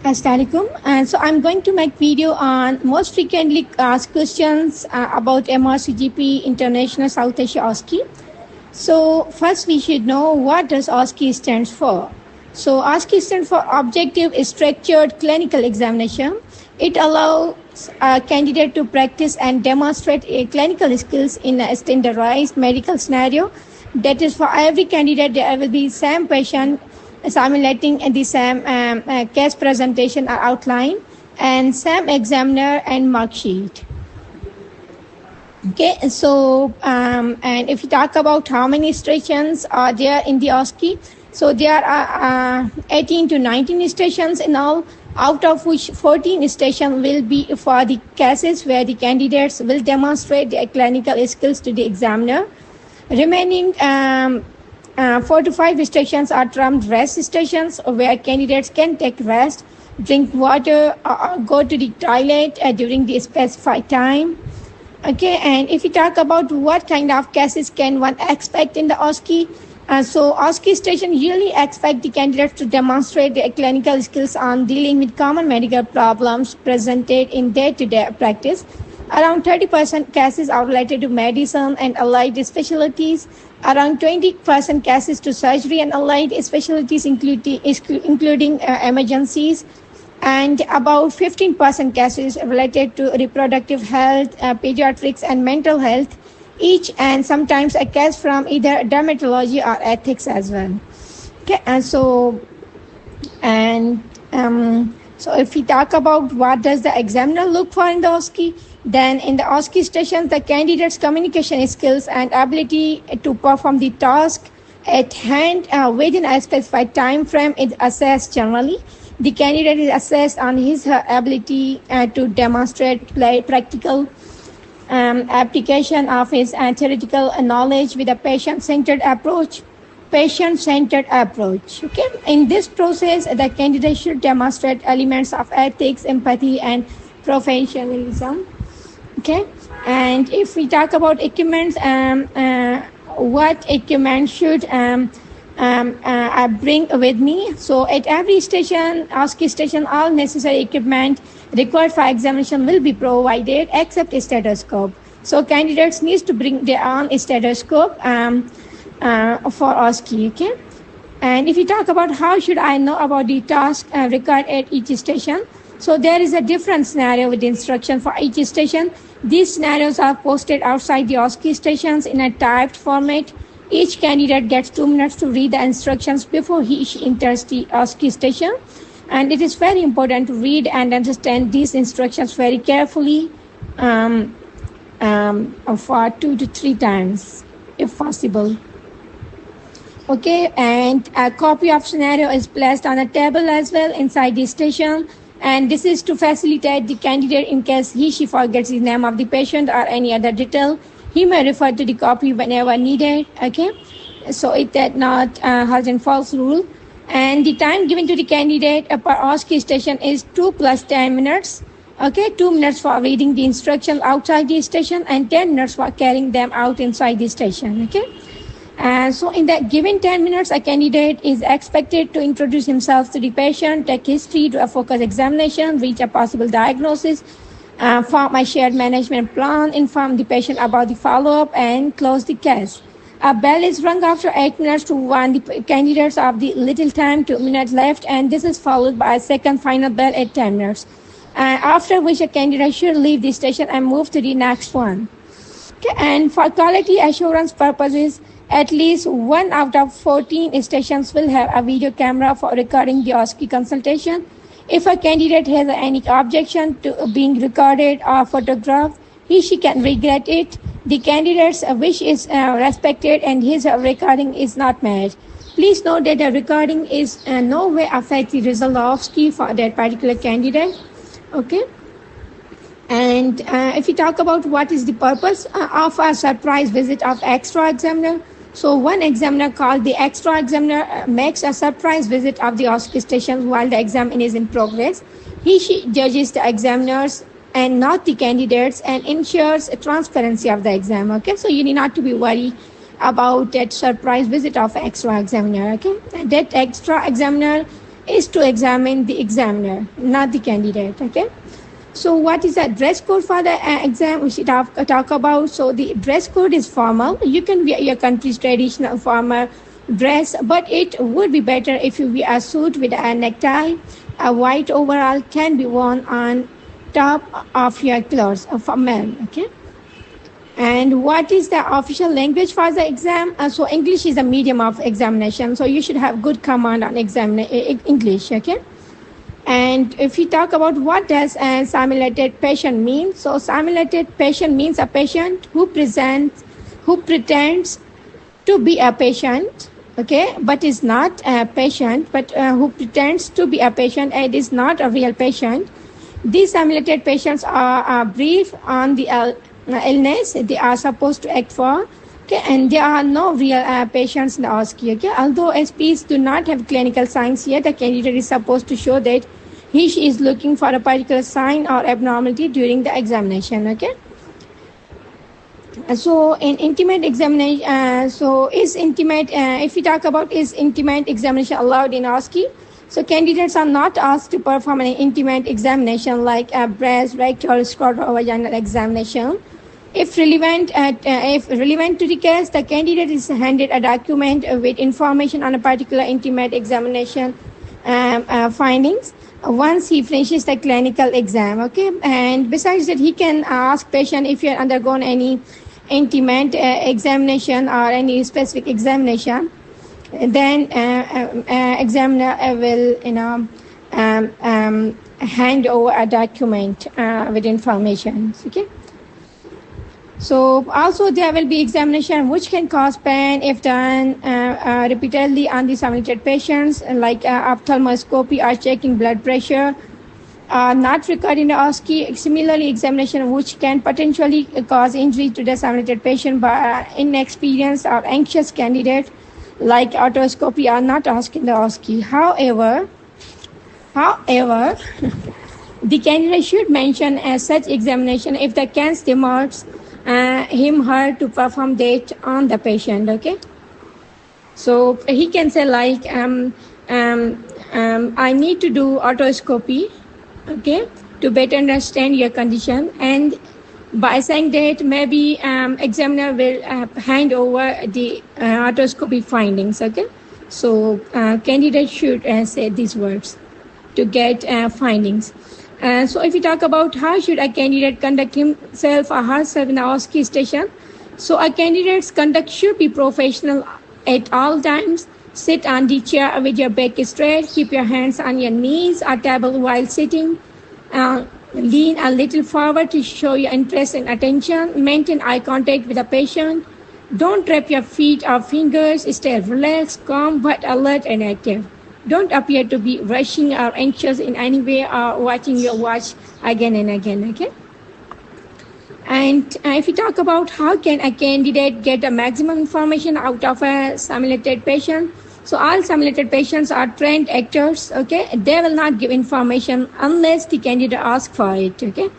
Assalamualaikum. And so I'm going to make video on most frequently asked questions about MRCGP International South Asia OSCE. So first we should know what does OSCE stands for. So OSCE stands for Objective Structured Clinical Examination. It allows a candidate to practice and demonstrate clinical skills in a standardized medical scenario. That is, for every candidate there will be same patient simulating the same case presentation or outline and same examiner and mark sheet. Okay, so and if you talk about how many stations are there in the OSCE, so there are 18 to 19 stations in all, out of which 14 stations will be for the cases where the candidates will demonstrate their clinical skills to the examiner. Remaining 4 to 5 stations are termed rest stations, where candidates can take rest, drink water, or go to the toilet during the specified time. Okay, and if you talk about what kind of cases can one expect in the OSCE, so OSCE station usually expect the candidates to demonstrate their clinical skills on dealing with common medical problems presented in day-to-day practice. Around 30% cases are related to medicine and allied specialties. Around 20% cases to surgery and allied specialties, including emergencies. And about 15% cases related to reproductive health, pediatrics, and mental health, each, and sometimes a case from either dermatology or ethics as well. Okay, and so if we talk about what does the examiner look for in the OSCE, then in the OSCE station, the candidate's communication skills and ability to perform the task at hand within a specified time frame is assessed generally. The candidate is assessed on his her ability to demonstrate practical application of his theoretical knowledge with a patient-centered approach. Okay, in this process, the candidate should demonstrate elements of ethics, empathy, and professionalism. Okay, and if we talk about equipment, what equipment should I bring with me? So at every station, OSCE station, all necessary equipment required for examination will be provided except a stethoscope. So candidates need to bring their own stethoscope for OSCE. Okay, and if you talk about how should I know about the task required at each station, so there is a different scenario with instruction for each station. These scenarios are posted outside the OSCE stations in a typed format. Each candidate gets 2 minutes to read the instructions before she enters the OSCE station. And it is very important to read and understand these instructions very carefully for 2 to 3 times, if possible. Okay, and a copy of scenario is placed on a table as well inside the station. And this is to facilitate the candidate in case she forgets the name of the patient or any other detail. He may refer to the copy whenever needed. Okay, so it does not halt and false rule. And the time given to the candidate per OSCE station is 2 plus 10 minutes. Okay, 2 minutes for reading the instructions outside the station and 10 minutes for carrying them out inside the station. Okay. And so in that given 10 minutes, a candidate is expected to introduce himself to the patient, take history, do a focus examination, reach a possible diagnosis, form a shared management plan, inform the patient about the follow-up, and close the case. A bell is rung after 8 minutes to warn the candidates of the little time, 2 minutes left, and this is followed by a second final bell at 10 minutes. After which a candidate should leave the station and move to the next one. Okay, and for quality assurance purposes, at least 1 out of 14 stations will have a video camera for recording the OSCE consultation. If a candidate has any objection to being recorded or photographed, she can regret it. The candidate's wish is respected and his recording is not made. Please note that the recording is no way affect the result of OSCE for that particular candidate. Okay. And if you talk about what is the purpose of a surprise visit of extra examiner, so one examiner called the extra examiner makes a surprise visit of the OSCE station while the exam is in progress. She judges the examiners and not the candidates and ensures transparency of the exam. Okay, so you need not to be worried about that surprise visit of extra examiner. Okay, and that extra examiner is to examine the examiner, not the candidate. Okay. So what is the dress code for the exam? We should talk about. So the dress code is formal. You can wear your country's traditional formal dress, but it would be better if you wear a suit with a necktie. A white overall can be worn on top of your clothes for men. Okay. And what is the official language for the exam? So English is a medium of examination. So you should have good command on English. Okay. And if we talk about what does a simulated patient mean, so simulated patient means a patient who pretends to be a patient, okay, but is not a patient, but who pretends to be a patient and is not a real patient. These simulated patients are brief on the illness they are supposed to act for. Okay, and there are no real patients in the OSCE. Okay, although SPs do not have clinical signs yet, the candidate is supposed to show that she is looking for a particular sign or abnormality during the examination. Okay. So in intimate examination, if we talk about is intimate examination allowed in OSCE? So candidates are not asked to perform an intimate examination like a breast, rectal, scrotal, or vaginal examination. If relevant to the case, the candidate is handed a document with information on a particular intimate examination findings once he finishes the clinical exam. Okay, and besides that, he can ask patient if you have undergone any intimate examination or any specific examination. Then examiner will hand over a document with information. Okay. So also there will be examination which can cause pain if done repeatedly on the simulated patients, like ophthalmoscopy or checking blood pressure, not required in the OSCE. Similarly, examination which can potentially cause injury to the simulated patient by inexperienced or anxious candidate, like otoscopy, are not asked in the OSCE. However, the candidate should mention as such examination if the case demands her to perform that on the patient. Okay, so he can say like I need to do otoscopy, okay, to better understand your condition, and by saying that maybe examiner will hand over the otoscopy findings. Okay, so candidate should say these words to get findings. So if we talk about how should a candidate conduct himself or herself in the OSCE station, so a candidate's conduct should be professional at all times. Sit on the chair with your back straight, keep your hands on your knees or table while sitting, lean a little forward to show your interest and attention, maintain eye contact with the patient, don't trap your feet or fingers, stay relaxed, calm but alert and active. Don't appear to be rushing or anxious in any way or watching your watch again and again, okay? And if we talk about how can a candidate get the maximum information out of a simulated patient, so all simulated patients are trained actors, okay? They will not give information unless the candidate asks for it, okay?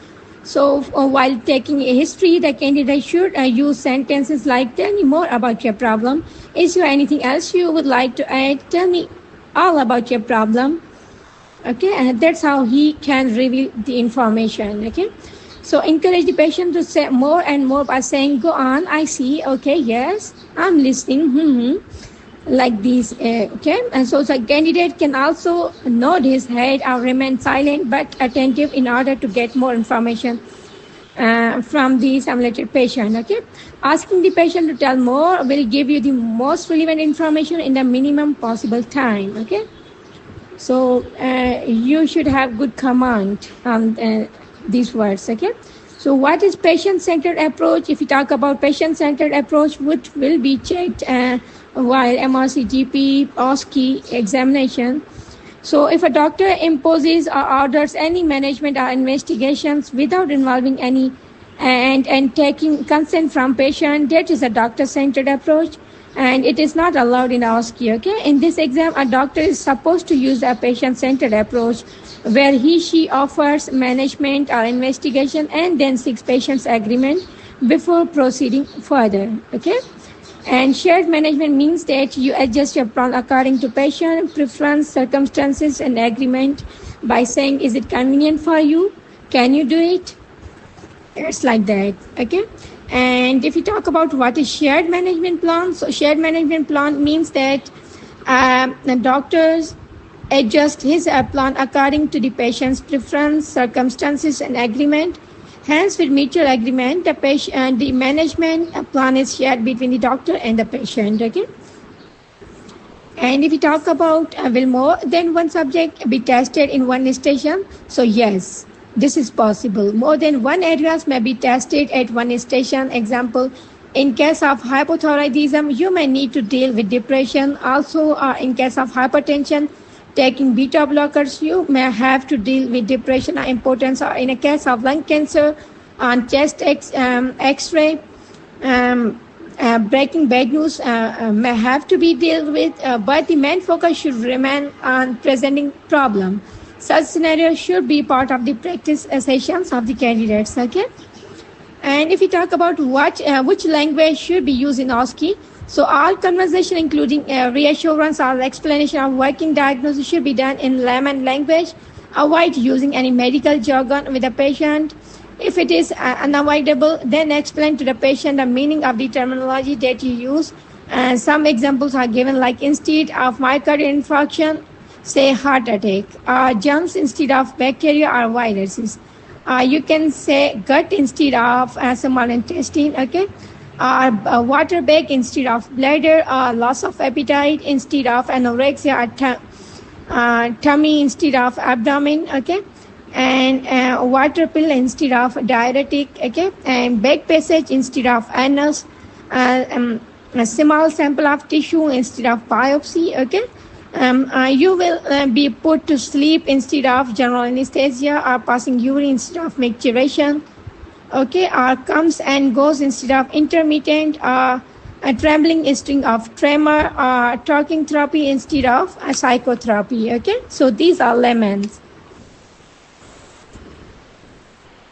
So while taking a history, the candidate should use sentences like, tell me more about your problem. Is there anything else you would like to add? Tell me all about your problem. Okay, and that's how he can reveal the information. Okay, so encourage the patient to say more and more by saying, go on, I see, okay, yes, I'm listening, like this. Okay, and so the candidate can also nod his head or remain silent but attentive in order to get more information from the simulated patient. Okay, asking the patient to tell more will give you the most relevant information in the minimum possible time. Okay, so you should have good command on these words. Okay, so what is patient-centered approach? If you talk about patient-centered approach, which will be checked while MRC, GP, OSCE examination. So if a doctor imposes or orders any management or investigations without involving any and taking consent from patient, that is a doctor-centered approach, and it is not allowed in OSCE. Okay, in this exam, a doctor is supposed to use a patient-centered approach, where she offers management or investigation and then seeks patient's agreement before proceeding further. Okay. And shared management means that you adjust your plan according to patient preference, circumstances, and agreement by saying, is it convenient for you? Can you do it? It's like that, okay? And if you talk about what is shared management plan, so shared management plan means that the doctors adjust his plan according to the patient's preference, circumstances, and agreement. Hence, with mutual agreement, the patient, the management plan is shared between the doctor and the patient. Okay. And if we talk about will more than one subject be tested in one station? So yes, this is possible. More than one areas may be tested at one station. Example, in case of hypothyroidism, you may need to deal with depression. Also, in case of hypertension, taking beta blockers, you may have to deal with depression or impotence. Or in a case of lung cancer, on chest X-ray, breaking bad news may have to be dealt with, but the main focus should remain on presenting problem. Such scenarios should be part of the practice sessions of the candidates. Okay. And if we talk about which language should be used in OSCE, so all conversation, including reassurance or explanation of working diagnosis, should be done in layman language. Avoid using any medical jargon with the patient. If it is unavoidable, then explain to the patient the meaning of the terminology that you use. Some examples are given, like instead of myocardial infarction, say heart attack, germs instead of bacteria or viruses. You can say gut instead of small intestine, okay? Water bag instead of bladder, loss of appetite instead of anorexia, tummy instead of abdomen, okay? And water pill instead of diuretic, okay? And back passage instead of anus, a small sample of tissue instead of biopsy, okay? You will be put to sleep instead of general anesthesia, or passing urine instead of micturition, okay, or comes and goes instead of intermittent, a trembling instead of tremor, talking therapy instead of psychotherapy, okay? So these are layman's.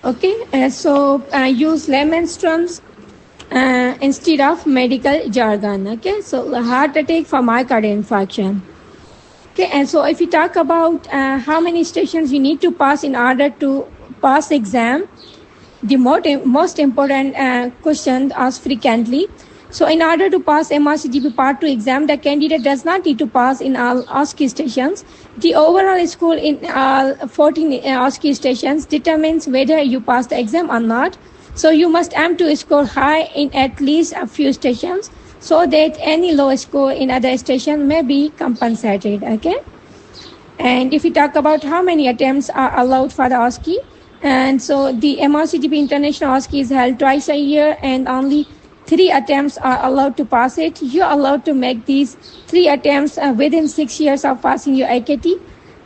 Okay, so use layman's terms instead of medical jargon, okay? So heart attack for myocardial infarction. Okay, and so if you talk about how many stations you need to pass in order to pass exam, the most important question asked frequently. So in order to pass MRCGP Part 2 exam, the candidate does not need to pass in all OSCE stations. The overall score in all 14 OSCE stations determines whether you pass the exam or not. So you must aim to score high in at least a few stations, so that any low score in other station may be compensated, okay? And if we talk about how many attempts are allowed for the OSCE, and so the MRCGP International OSCE is held twice a year, and only 3 attempts are allowed to pass it. You're allowed to make these 3 attempts within 6 years of passing your AKT,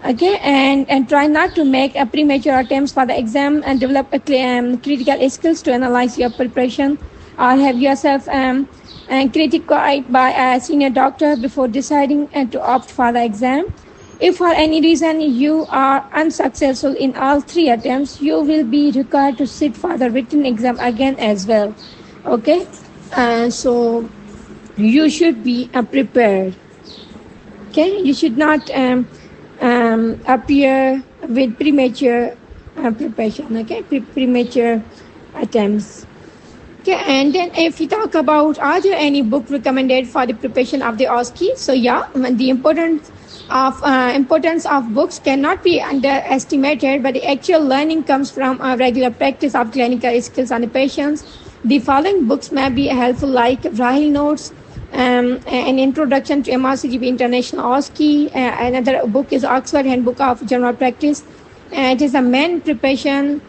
okay? And try not to make a premature attempts for the exam, and develop a critical skills to analyze your preparation, or have yourself and critiqued by a senior doctor before deciding to opt for the exam. If for any reason you are unsuccessful in all 3 attempts, you will be required to sit for the written exam again as well, okay? So you should be prepared, okay? You should not appear with premature preparation, okay? Premature attempts. Okay, and then if we talk about, are there any book recommended for the preparation of the OSCE? So yeah, the importance of books cannot be underestimated, but the actual learning comes from a regular practice of clinical skills on the patients. The following books may be helpful, like Rahil Notes, an introduction to MRCGP International OSCE. Another book is Oxford Handbook of General Practice. It is a main preparation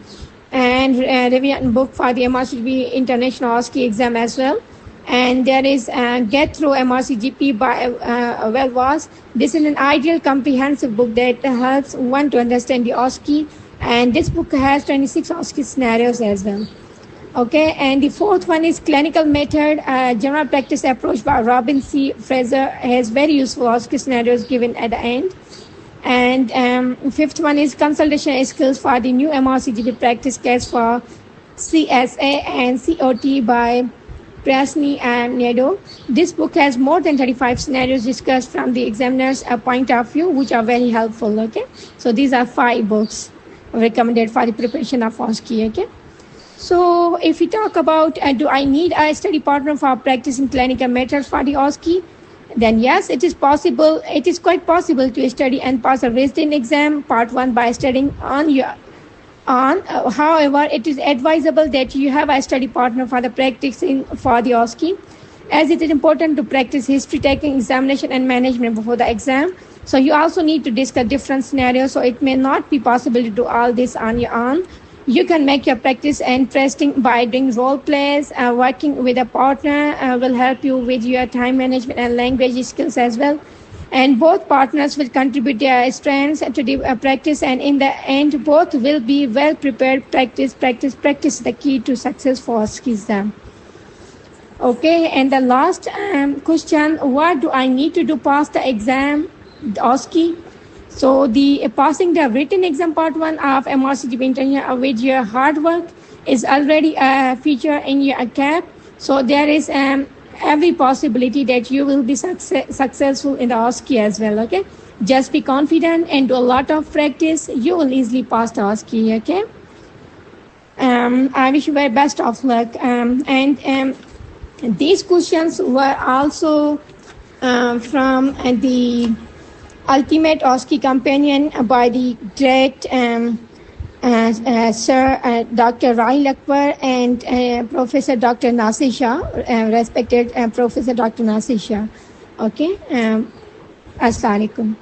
and revision book for the MRCGP International OSCE exam as well. And there is Get Through MRCGP by Welwas. This is an ideal comprehensive book that helps one to understand the OSCE, and this book has 26 OSCE scenarios as well. Okay, and the 4th one is Clinical Method, General Practice Approach by Robin C. Fraser. Has very useful OSCE scenarios given at the end. And 5th one is Consultation Skills for the New MRCGP Practice Case for CSA and COT by Prasni and Nedo. This book has more than 35 scenarios discussed from the examiner's point of view, which are very helpful. Okay, so these are 5 books recommended for the preparation of OSCE. Okay. So if we talk about do I need a study partner for practicing clinical matters for the OSCE, then yes, it is possible. It is quite possible to study and pass a written exam part 1 by studying on your own. However, it is advisable that you have a study partner for the practicing for the OSCE, as it is important to practice history taking, examination, and management before the exam. So you also need to discuss different scenarios. So it may not be possible to do all this on your own. You can make your practice interesting by doing role plays. Working with a partner will help you with your time management and language skills as well. And both partners will contribute their strengths to the practice. And in the end, both will be well prepared. Practice is the key to success for OSCE exam. Okay, and the last question, what do I need to do pass the exam, the OSCE? So the passing the written exam part 1 of MRCGP International with your hard work is already a feature in your CAP. So there is every possibility that you will be successful in the OSCE as well. Okay, just be confident and do a lot of practice. You will easily pass the OSCE. Okay. I wish you very best of luck. And these questions were also from the Ultimate OSCE Companion by the great Sir Dr. Rahil Akbar and Professor Dr. Nasir Shah, respected Professor Dr. Nasir Shah. Okay, Assalamu alaikum.